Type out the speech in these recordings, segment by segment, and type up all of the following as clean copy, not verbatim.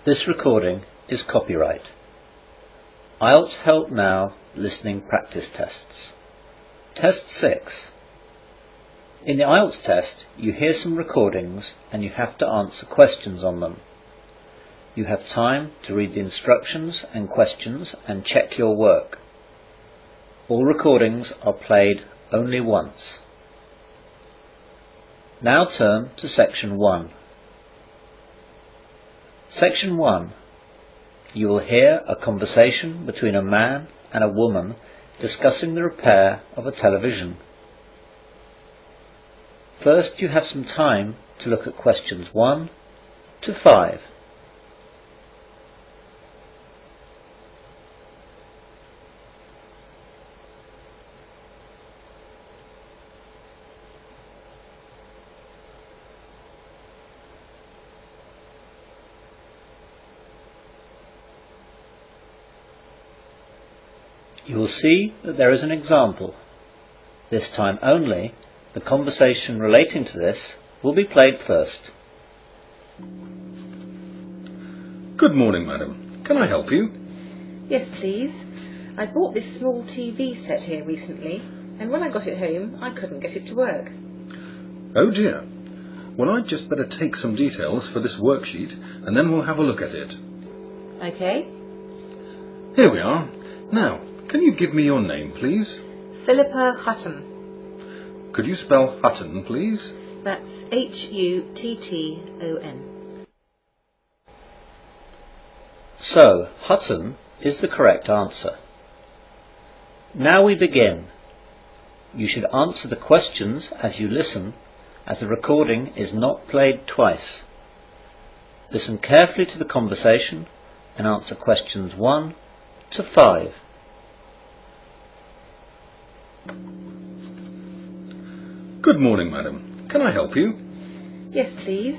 This recording is copyright. IELTS Help Now Listening Practice Tests. Test 6. In the IELTS test, you hear some recordings and you have to answer questions on them. You have time to read the instructions and questions and check your work. All recordings are played only once. Now turn to Section 1. Section 1. You will hear a conversation between a man and a woman discussing the repair of a television. First, you have some time to look at questions 1 to 5. You will see that there is an example. This time only, the conversation relating to this will be played first. Good morning, madam. Can I help you? Yes, please. I bought this small TV set here recently, and when I got it home, I couldn't get it to work. Oh dear. Well, I'd just better take some details for this worksheet, and then we'll have a look at it. Okay. Here we are. Now, can you give me your name, please? Philippa Hutton. Could you spell Hutton, please? That's Hutton. So, Hutton is the correct answer. Now we begin. You should answer the questions as you listen, as the recording is not played twice. Listen carefully to the conversation and answer questions 1 to 5. Good morning, madam. Can I help you? Yes, please.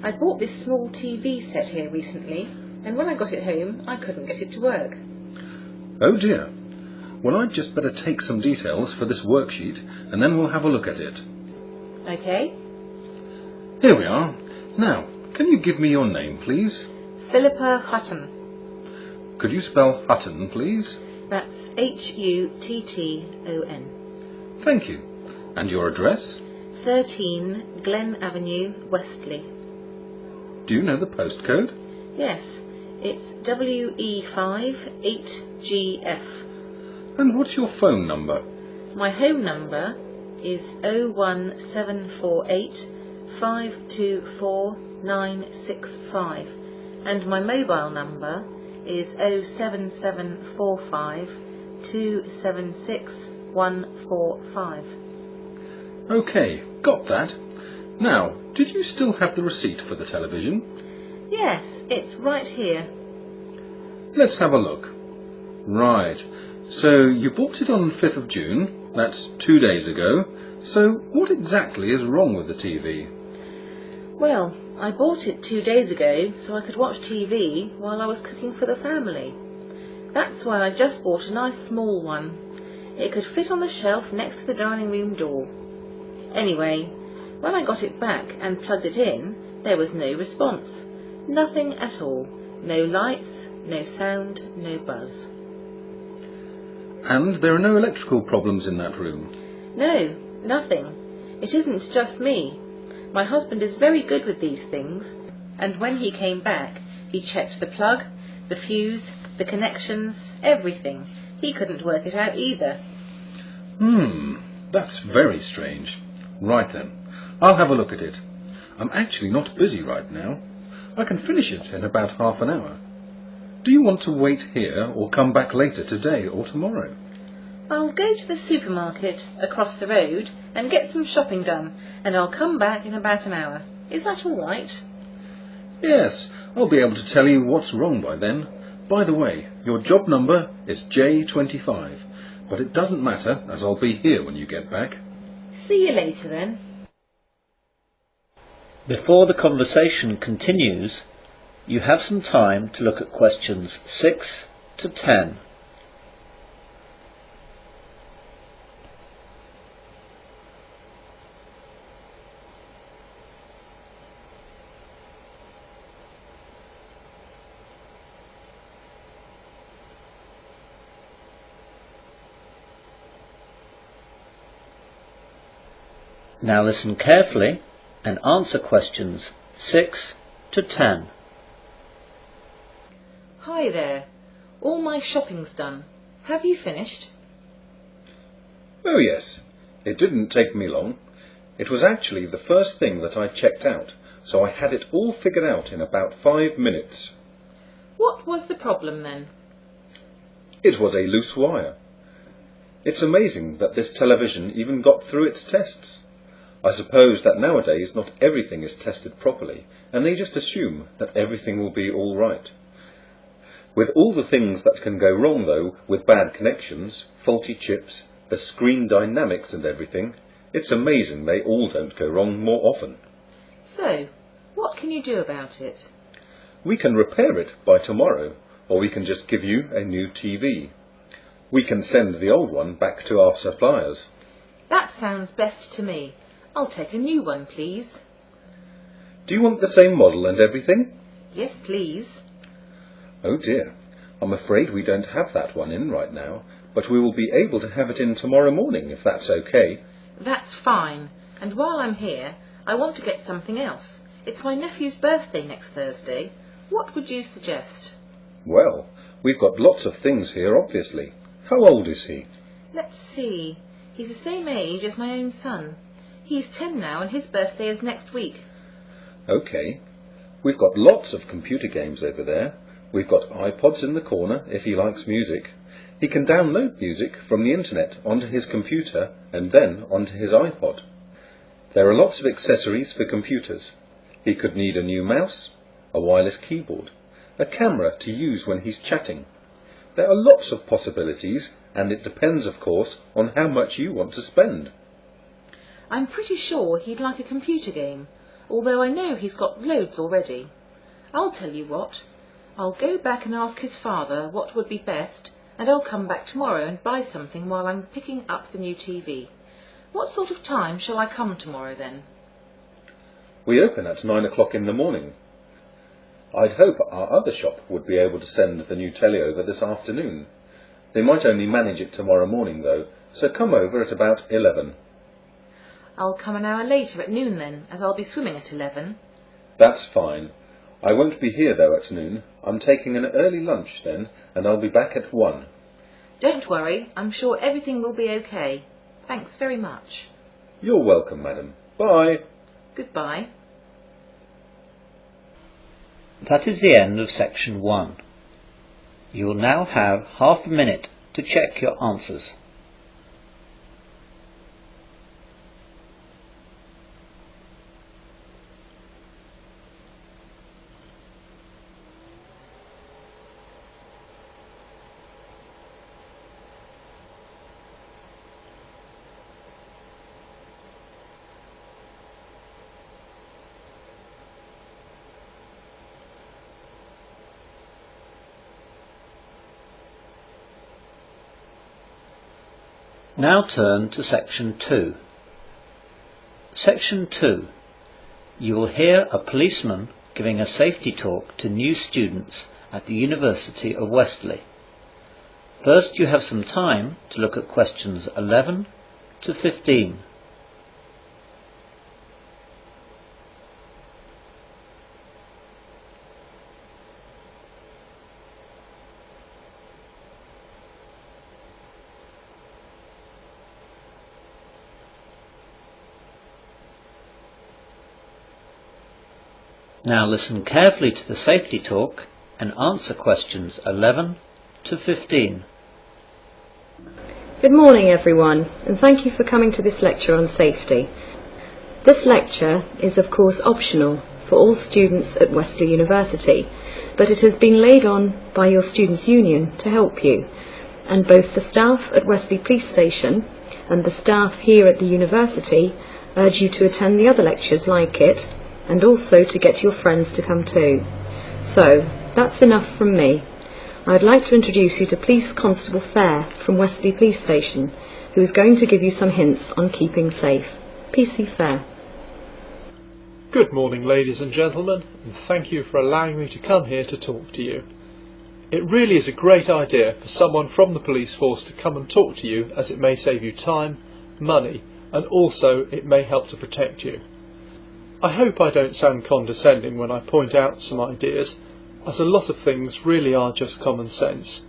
I bought this small TV set here recently, and when I got it home, I couldn't get it to work. Oh dear. Well, I'd just better take some details for this worksheet, and then we'll have a look at it. Okay. Here we are. Now, can you give me your name, please? Philippa Hutton. Could you spell Hutton, please? That's Hutton. Thank you. And your address? 13 Glen Avenue, Westley. Do you know the postcode? Yes, it's WE5 8GF. And what's your phone number? My home number is 01748 524 965, and my mobile number is 07745 276 145. OK, got that. Now, did you still have the receipt for the television? Yes, it's right here. Let's have a look. Right, so you bought it on the 5th of June, that's 2 days ago. So what exactly is wrong with the TV? Well, I bought it 2 days ago so I could watch TV while I was cooking for the family. That's why I just bought a nice small one. It could fit on the shelf next to the dining room door. Anyway, when I got it back and plugged it in, there was no response. Nothing at all. No lights, no sound, no buzz. And there are no electrical problems in that room? No, nothing. It isn't just me. My husband is very good with these things, and when he came back, he checked the plug, the fuse, the connections, everything. He couldn't work it out either. That's very strange. Right then, I'll have a look at it. I'm actually not busy right now. I can finish it in about half an hour. Do you want to wait here or come back later today or tomorrow? I'll go to the supermarket across the road and get some shopping done, and I'll come back in about an hour. Is that all right? Yes, I'll be able to tell you what's wrong by then. By the way, your job number is J25, but it doesn't matter as I'll be here when you get back. See you later then. Before the conversation continues, you have some time to look at questions 6 to 10. Now listen carefully and answer questions 6 to 10. Hi there. All my shopping's done. Have you finished? Oh yes, it didn't take me long. It was actually the first thing that I checked out, so I had it all figured out in about 5 minutes. What was the problem then? It was a loose wire. It's amazing that this television even got through its tests. I suppose that nowadays not everything is tested properly, and they just assume that everything will be all right. With all the things that can go wrong though, with bad connections, faulty chips, the screen dynamics and everything, it's amazing they all don't go wrong more often. So, what can you do about it? We can repair it by tomorrow, or we can just give you a new TV. We can send the old one back to our suppliers. That sounds best to me. I'll take a new one, please. Do you want the same model and everything? Yes, please. Oh dear, I'm afraid we don't have that one in right now, but we will be able to have it in tomorrow morning if that's okay. That's fine. And while I'm here, I want to get something else. It's my nephew's birthday next Thursday. What would you suggest? Well, we've got lots of things here, obviously. How old is he? Let's see. He's the same age as my own son. He's 10 now and his birthday is next week. Okay. We've got lots of computer games over there. We've got iPods in the corner if he likes music. He can download music from the internet onto his computer and then onto his iPod. There are lots of accessories for computers. He could need a new mouse, a wireless keyboard, a camera to use when he's chatting. There are lots of possibilities, and it depends, of course, on how much you want to spend. I'm pretty sure he'd like a computer game, although I know he's got loads already. I'll tell you what. I'll go back and ask his father what would be best, and I'll come back tomorrow and buy something while I'm picking up the new TV. What sort of time shall I come tomorrow then? We open at 9 o'clock in the morning. I'd hope our other shop would be able to send the new telly over this afternoon. They might only manage it tomorrow morning though, so come over at about 11. I'll come an hour later at noon then, as I'll be swimming at 11. That's fine. I won't be here though at noon. I'm taking an early lunch then, and I'll be back at 1. Don't worry, I'm sure everything will be okay. Thanks very much. You're welcome, madam. Bye. Goodbye. That is the end of section 1. You will now have half a minute to check your answers. Now turn to section 2. Section 2. You will hear a policeman giving a safety talk to new students at the University of Westerly. First you have some time to look at questions 11 to 15. Now listen carefully to the safety talk and answer questions 11 to 15. Good morning everyone, and thank you for coming to this lecture on safety. This lecture is of course optional for all students at Westerly University, but it has been laid on by your Students' Union to help you, and both the staff at Westerly Police Station and the staff here at the University urge you to attend the other lectures like it, and also to get your friends to come too. So, that's enough from me. I'd like to introduce you to Police Constable Fair from Westerly Police Station, who is going to give you some hints on keeping safe. PC Fair. Good morning, ladies and gentlemen, and thank you for allowing me to come here to talk to you. It really is a great idea for someone from the police force to come and talk to you, as it may save you time, money, and also it may help to protect you. I hope I don't sound condescending when I point out some ideas, as a lot of things really are just common sense,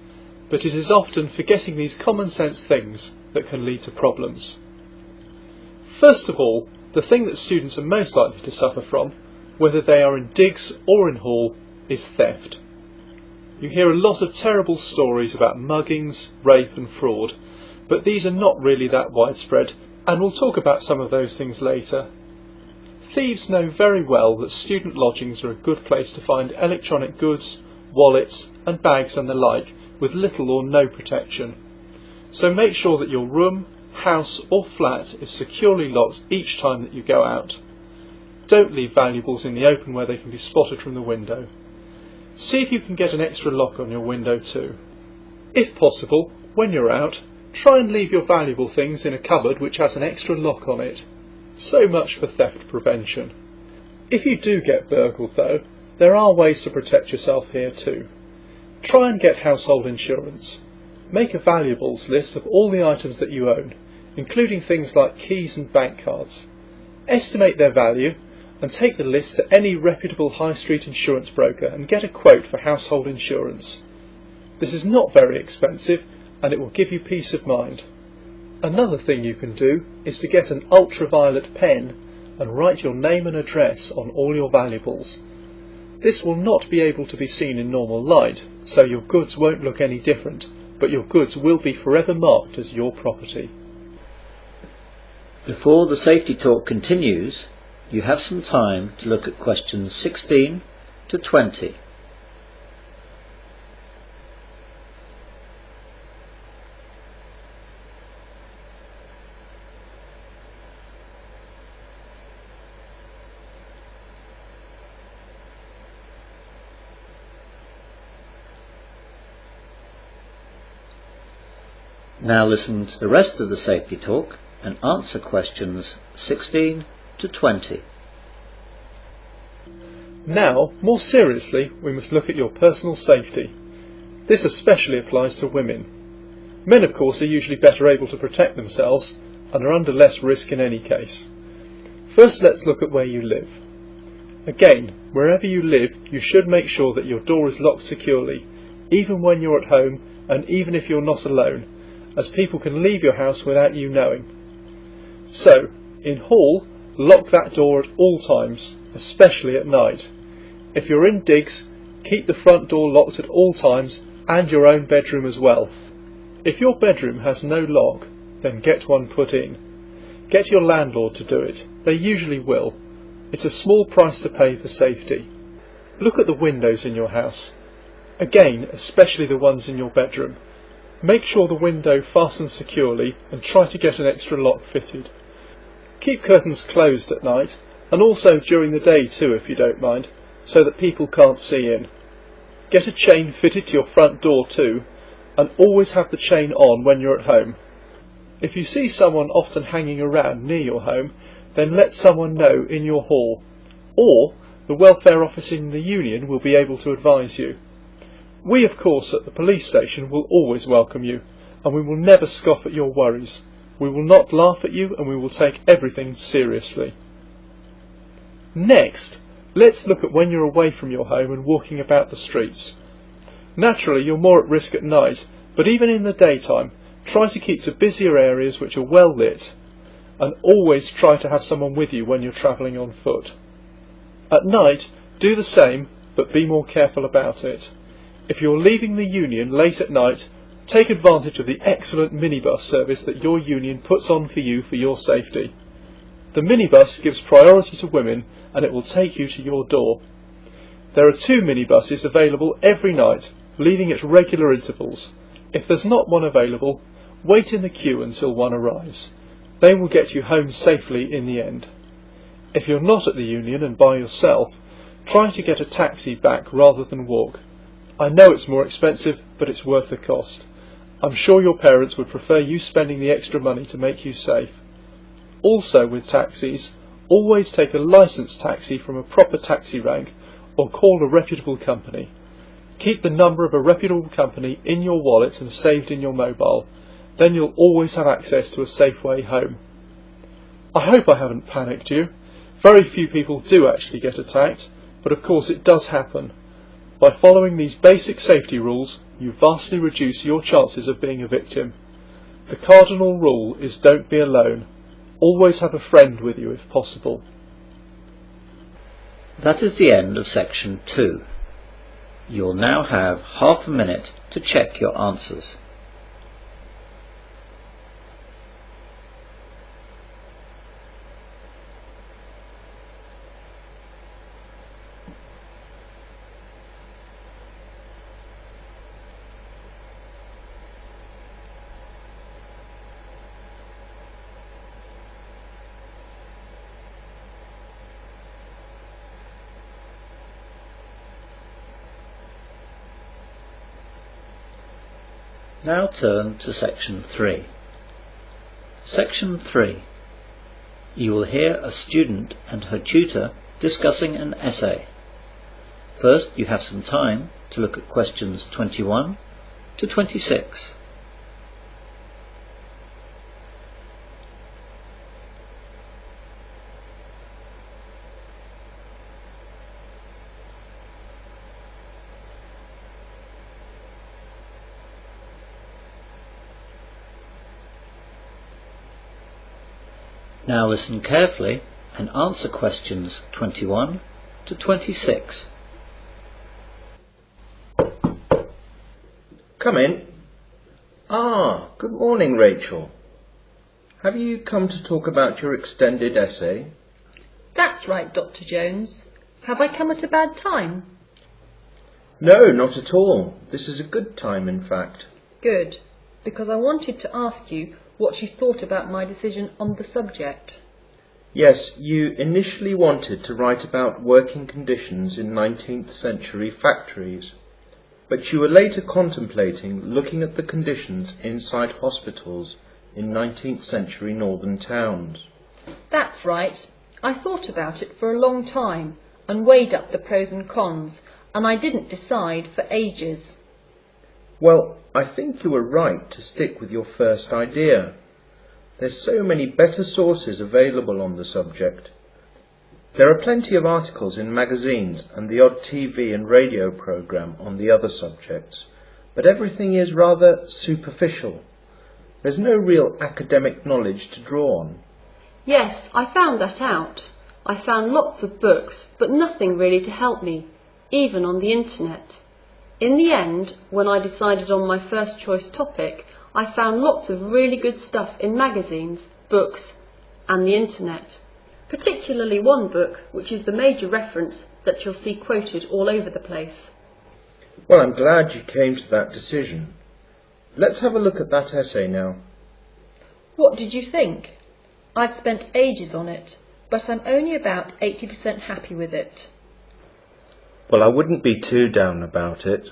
but it is often forgetting these common sense things that can lead to problems. First of all, the thing that students are most likely to suffer from, whether they are in digs or in hall, is theft. You hear a lot of terrible stories about muggings, rape and fraud, but these are not really that widespread, and we'll talk about some of those things later. Thieves know very well that student lodgings are a good place to find electronic goods, wallets and bags and the like with little or no protection. So make sure that your room, house or flat is securely locked each time that you go out. Don't leave valuables in the open where they can be spotted from the window. See if you can get an extra lock on your window too. If possible, when you're out, try and leave your valuable things in a cupboard which has an extra lock on it. So much for theft prevention. If you do get burgled though, there are ways to protect yourself here too. Try and get household insurance. Make a valuables list of all the items that you own, including things like keys and bank cards. Estimate their value and take the list to any reputable high street insurance broker and get a quote for household insurance. This is not very expensive and it will give you peace of mind. Another thing you can do is to get an ultraviolet pen and write your name and address on all your valuables. This will not be able to be seen in normal light, so your goods won't look any different, but your goods will be forever marked as your property. Before the safety talk continues, you have some time to look at questions 16 to 20. Now listen to the rest of the safety talk and answer questions 16 to 20. Now, more seriously, we must look at your personal safety. This especially applies to women. Men, of course, are usually better able to protect themselves and are under less risk in any case. First, let's look at where you live. Again, wherever you live, you should make sure that your door is locked securely, even when you're at home and even if you're not alone, as people can leave your house without you knowing. So, in hall, lock that door at all times, especially at night. If you're in digs, keep the front door locked at all times and your own bedroom as well. If your bedroom has no lock, then get one put in. Get your landlord to do it. They usually will. It's a small price to pay for safety. Look at the windows in your house. Again, especially the ones in your bedroom. Make sure the window fastens securely and try to get an extra lock fitted. Keep curtains closed at night, and also during the day too if you don't mind, so that people can't see in. Get a chain fitted to your front door too, and always have the chain on when you're at home. If you see someone often hanging around near your home, then let someone know in your hall, or the welfare office in the union will be able to advise you. We, of course, at the police station will always welcome you, and we will never scoff at your worries. We will not laugh at you, and we will take everything seriously. Next, let's look at when you're away from your home and walking about the streets. Naturally, you're more at risk at night, but even in the daytime, try to keep to busier areas which are well lit, and always try to have someone with you when you're travelling on foot. At night, do the same, but be more careful about it. If you're leaving the union late at night, take advantage of the excellent minibus service that your union puts on for you for your safety. The minibus gives priority to women and it will take you to your door. There are 2 minibuses available every night, leaving at regular intervals. If there's not one available, wait in the queue until one arrives. They will get you home safely in the end. If you're not at the union and by yourself, try to get a taxi back rather than walk. I know it's more expensive, but it's worth the cost. I'm sure your parents would prefer you spending the extra money to make you safe. Also with taxis, always take a licensed taxi from a proper taxi rank or call a reputable company. Keep the number of a reputable company in your wallet and saved in your mobile. Then you'll always have access to a safe way home. I hope I haven't panicked you. Very few people do actually get attacked, but of course it does happen. By following these basic safety rules, you vastly reduce your chances of being a victim. The cardinal rule is don't be alone. Always have a friend with you if possible. That is the end of section 2. You'll now have half a minute to check your answers. Now turn to section 3. Section 3. You will hear a student and her tutor discussing an essay. First, you have some time to look at questions 21 to 26. Now listen carefully and answer questions 21 to 26. Come in. Good morning, Rachel. Have you come to talk about your extended essay? That's right, Dr. Jones. Have I come at a bad time? No, not at all. This is a good time, in fact. Good, because I wanted to ask you what you thought about my decision on the subject. Yes, you initially wanted to write about working conditions in 19th century factories, but you were later contemplating looking at the conditions inside hospitals in 19th century northern towns. That's right. I thought about it for a long time and weighed up the pros and cons, and I didn't decide for ages. Well, I think you were right to stick with your first idea. There's so many better sources available on the subject. There are plenty of articles in magazines and the odd TV and radio programme on the other subjects, but everything is rather superficial. There's no real academic knowledge to draw on. Yes, I found that out. I found lots of books, but nothing really to help me, even on the internet. In the end, when I decided on my first choice topic, I found lots of really good stuff in magazines, books, and the internet. Particularly one book, which is the major reference that you'll see quoted all over the place. Well, I'm glad you came to that decision. Let's have a look at that essay now. What did you think? I've spent ages on it, but I'm only about 80% happy with it. Well, I wouldn't be too down about it.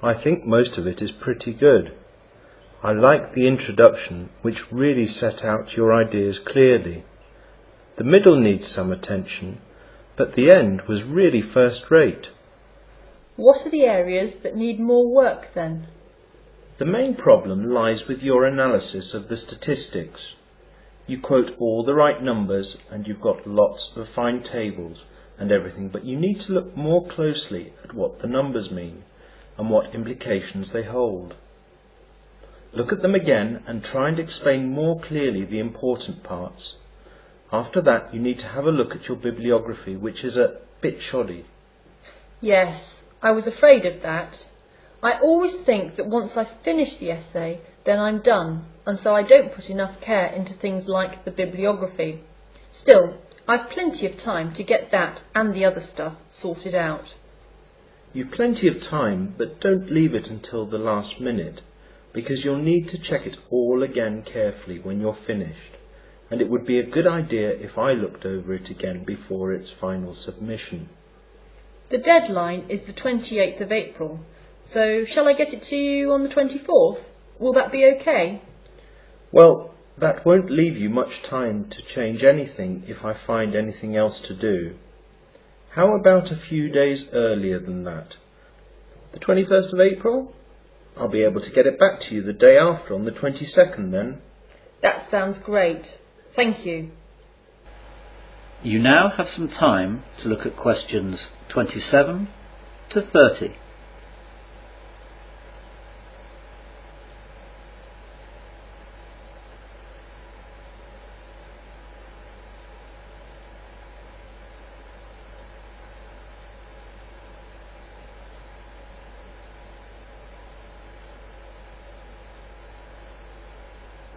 I think most of it is pretty good. I like the introduction, which really set out your ideas clearly. The middle needs some attention, but the end was really first-rate. What are the areas that need more work then? The main problem lies with your analysis of the statistics. You quote all the right numbers and you've got lots of fine tables and everything, but you need to look more closely at what the numbers mean and what implications they hold. Look at them again and try and explain more clearly the important parts. After that, you need to have a look at your bibliography, which is a bit shoddy. Yes, I was afraid of that. I always think that once I've finished the essay, then I'm done, and so I don't put enough care into things like the bibliography. Still, I've plenty of time to get that and the other stuff sorted out. You've plenty of time, but don't leave it until the last minute, because you'll need to check it all again carefully when you're finished, and it would be a good idea if I looked over it again before its final submission. The deadline is the 28th of April, so shall I get it to you on the 24th? Will that be okay? Well, that won't leave you much time to change anything if I find anything else to do. How about a few days earlier than that? The 21st of April? I'll be able to get it back to you the day after, on the 22nd then. That sounds great. Thank you. You now have some time to look at questions 27 to 30.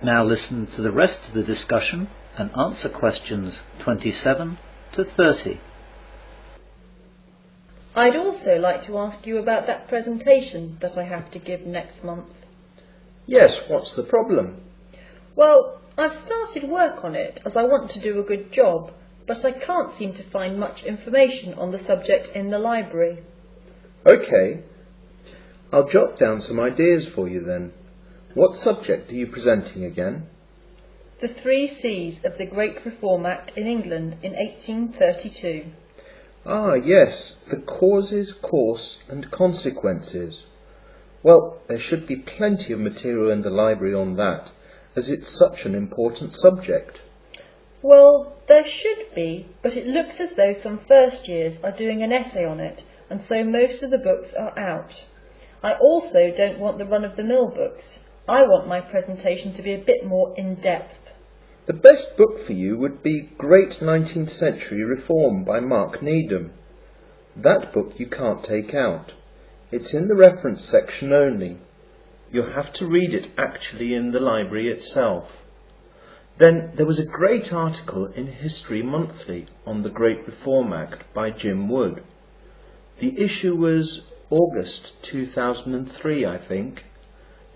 Now listen to the rest of the discussion and answer questions 27 to 30. I'd also like to ask you about that presentation that I have to give next month. Yes, what's the problem? Well, I've started work on it as I want to do a good job, but I can't seem to find much information on the subject in the library. OK. I'll jot down some ideas for you then. What subject are you presenting again? The 3 C's of the Great Reform Act in England in 1832. Ah, yes, the causes, course and consequences. Well, there should be plenty of material in the library on that, as it's such an important subject. Well, there should be, but it looks as though some first years are doing an essay on it, and so most of the books are out. I also don't want the run-of-the-mill books. I want my presentation to be a bit more in-depth. The best book for you would be Great 19th Century Reform by Mark Needham. That book you can't take out. It's in the reference section only. You'll have to read it actually in the library itself. Then there was a great article in History Monthly on the Great Reform Act by Jim Wood. The issue was August 2003, I think.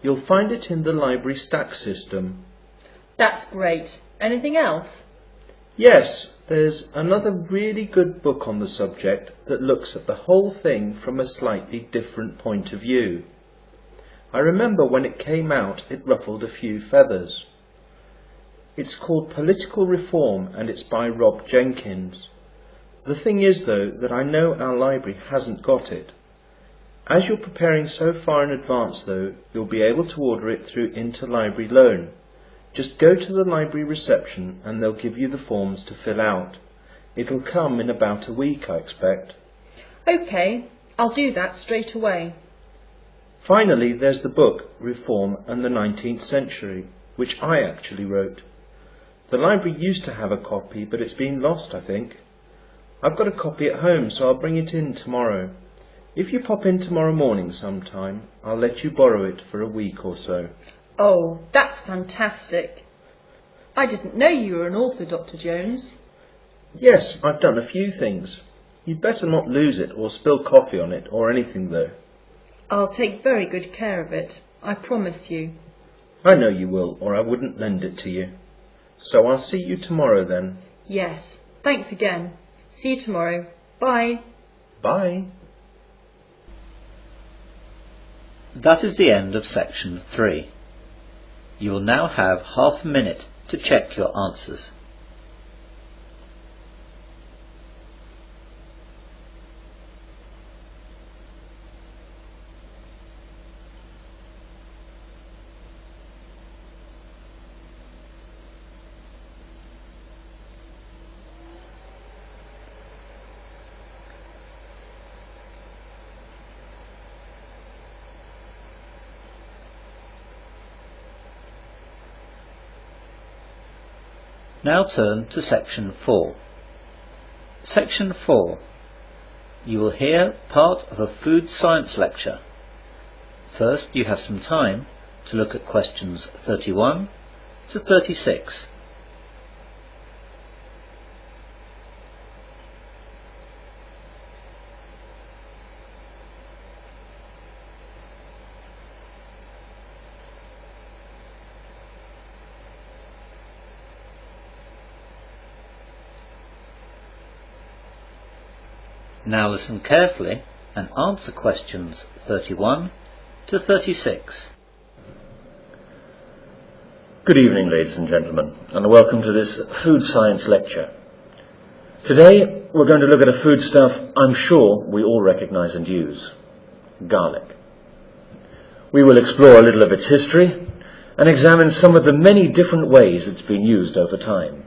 You'll find it in the library stack system. That's great. Anything else? Yes, there's another really good book on the subject that looks at the whole thing from a slightly different point of view. I remember when it came out it ruffled a few feathers. It's called Political Reform and it's by Rob Jenkins. The thing is though that I know our library hasn't got it. As you're preparing so far in advance though, you'll be able to order it through Interlibrary Loan. Just go to the library reception and they'll give you the forms to fill out. It'll come in about a week, I expect. OK, I'll do that straight away. Finally, there's the book, Reform and the 19th Century, which I actually wrote. The library used to have a copy, but it's been lost, I think. I've got a copy at home, so I'll bring it in tomorrow. If you pop in tomorrow morning sometime, I'll let you borrow it for a week or so. Oh, that's fantastic. I didn't know you were an author, Dr. Jones. Yes, I've done a few things. You'd better not lose it or spill coffee on it or anything though. I'll take very good care of it, I promise you. I know you will, or I wouldn't lend it to you. So I'll see you tomorrow then. Yes, thanks again. See you tomorrow. Bye. Bye. That is the end of section 3. You will now have half a minute to check your answers. Now turn to section 4. Section 4. You will hear part of a food science lecture. First, you have some time to look at questions 31 to 36. Now listen carefully and answer questions 31 to 36. Good evening, ladies and gentlemen, and welcome to this food science lecture. Today we're going to look at a foodstuff I'm sure we all recognise and use: garlic. We will explore a little of its history and examine some of the many different ways it's been used over time.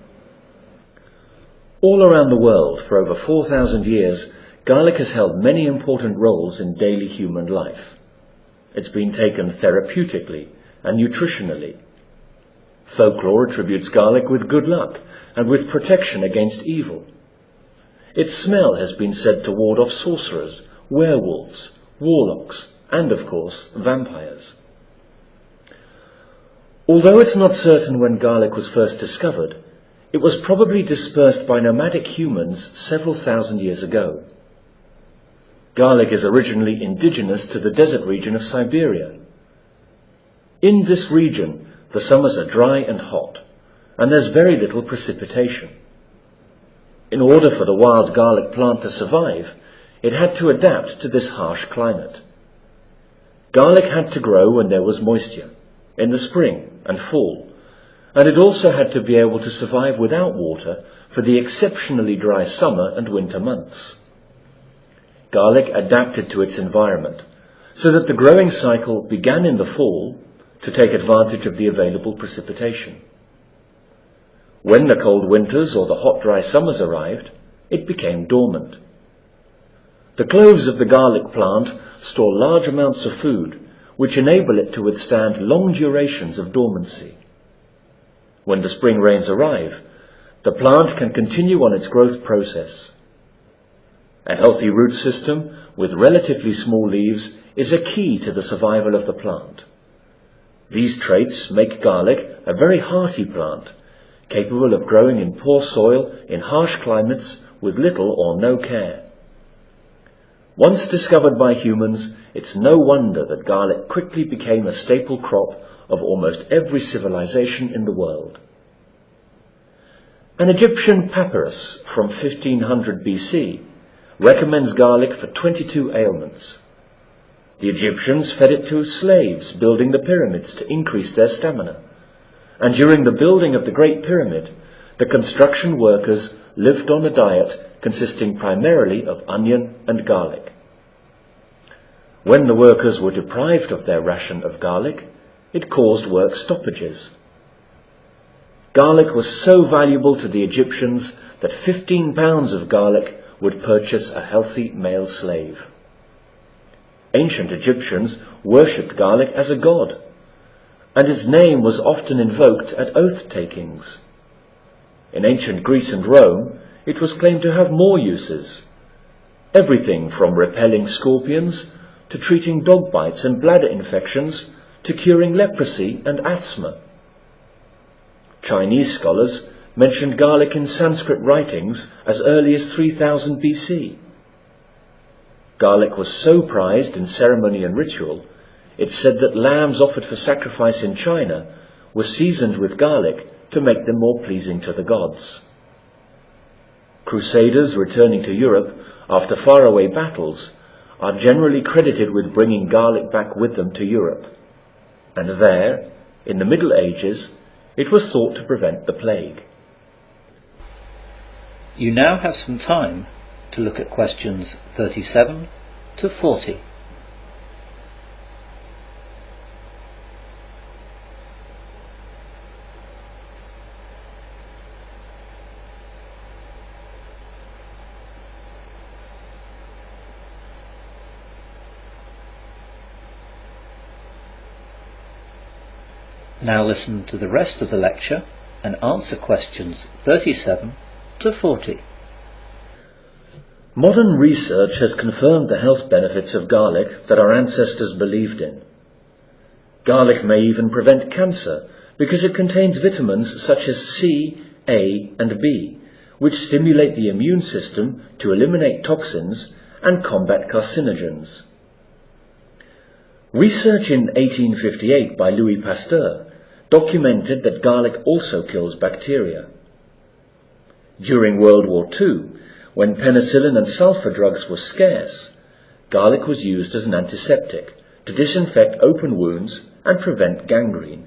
All around the world, for over 4,000 years, garlic has held many important roles in daily human life. It's been taken therapeutically and nutritionally. Folklore attributes garlic with good luck and with protection against evil. Its smell has been said to ward off sorcerers, werewolves, warlocks, and of course, vampires. Although it's not certain when garlic was first discovered, it was probably dispersed by nomadic humans several thousand years ago. Garlic is originally indigenous to the desert region of Siberia. In this region, the summers are dry and hot, and there's very little precipitation. In order for the wild garlic plant to survive, it had to adapt to this harsh climate. Garlic had to grow when there was moisture, in the spring and fall, and it also had to be able to survive without water for the exceptionally dry summer and winter months. Garlic adapted to its environment, so that the growing cycle began in the fall to take advantage of the available precipitation. When the cold winters or the hot dry summers arrived, it became dormant. The cloves of the garlic plant store large amounts of food, which enable it to withstand long durations of dormancy. When the spring rains arrive, the plant can continue on its growth process. A healthy root system with relatively small leaves is a key to the survival of the plant. These traits make garlic a very hardy plant, capable of growing in poor soil in harsh climates with little or no care. Once discovered by humans, it's no wonder that garlic quickly became a staple crop of almost every civilization in the world. An Egyptian papyrus from 1500 BC recommends garlic for 22 ailments. The Egyptians fed it to slaves building the pyramids to increase their stamina, and during the building of the Great Pyramid, the construction workers lived on a diet consisting primarily of onion and garlic. When the workers were deprived of their ration of garlic, it caused work stoppages. Garlic was so valuable to the Egyptians that 15 pounds of garlic would purchase a healthy male slave. Ancient Egyptians worshipped garlic as a god, and its name was often invoked at oath-takings. In ancient Greece and Rome, it was claimed to have more uses, everything from repelling scorpions to treating dog bites and bladder infections to curing leprosy and asthma. Chinese scholars mentioned garlic in Sanskrit writings as early as 3000 BC. Garlic was so prized in ceremony and ritual, it's said that lambs offered for sacrifice in China were seasoned with garlic to make them more pleasing to the gods. Crusaders returning to Europe after faraway battles are generally credited with bringing garlic back with them to Europe, and there, in the Middle Ages, it was thought to prevent the plague. You now have some time to look at questions 37 to 40. Now listen to the rest of the lecture and answer questions 37 to 40. Modern research has confirmed the health benefits of garlic that our ancestors believed in. Garlic may even prevent cancer because it contains vitamins such as C, A, and B, which stimulate the immune system to eliminate toxins and combat carcinogens. Research in 1858 by Louis Pasteur documented that garlic also kills bacteria. During World War II, when penicillin and sulfur drugs were scarce, garlic was used as an antiseptic to disinfect open wounds and prevent gangrene.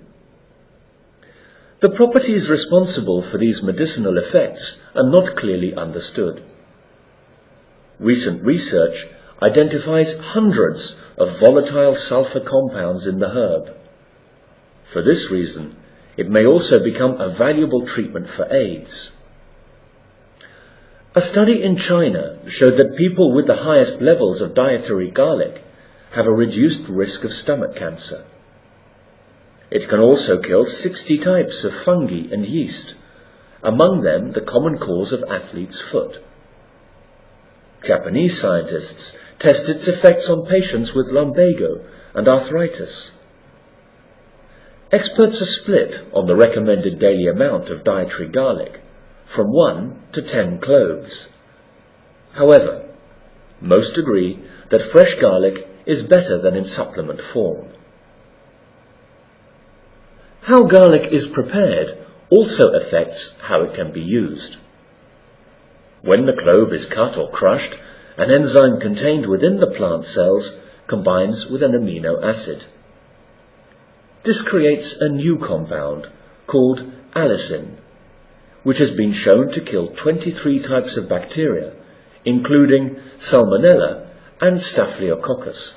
The properties responsible for these medicinal effects are not clearly understood. Recent research identifies hundreds of volatile sulfur compounds in the herb. For this reason, it may also become a valuable treatment for AIDS. A study in China showed that people with the highest levels of dietary garlic have a reduced risk of stomach cancer. It can also kill 60 types of fungi and yeast, among them the common cause of athlete's foot. Japanese scientists test its effects on patients with lumbago and arthritis. Experts are split on the recommended daily amount of dietary garlic, from 1 to 10 cloves. However, most agree that fresh garlic is better than in supplement form. How garlic is prepared also affects how it can be used. When the clove is cut or crushed, an enzyme contained within the plant cells combines with an amino acid. This creates a new compound called allicin, which has been shown to kill 23 types of bacteria, including Salmonella and Staphylococcus.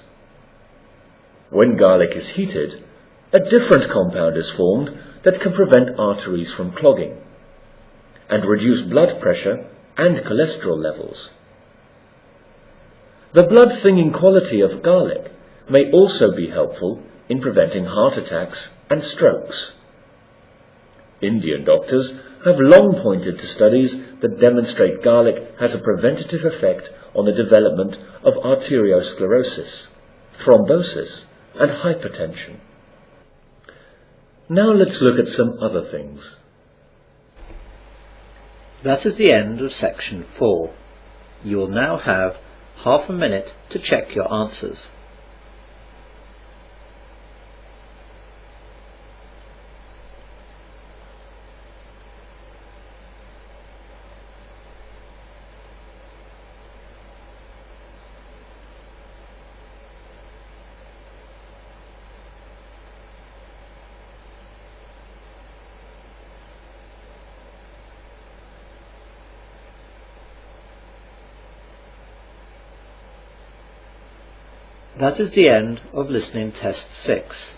When garlic is heated, a different compound is formed that can prevent arteries from clogging and reduce blood pressure and cholesterol levels. The blood-thinning quality of garlic may also be helpful in preventing heart attacks and strokes. Indian doctors have long pointed to studies that demonstrate garlic has a preventative effect on the development of arteriosclerosis, thrombosis, and hypertension. Now let's look at some other things. That is the end of section 4. You will now have half a minute to check your answers. That is the end of listening test 6.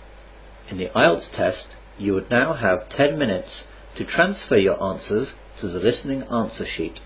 In the IELTS test, you would now have 10 minutes to transfer your answers to the listening answer sheet.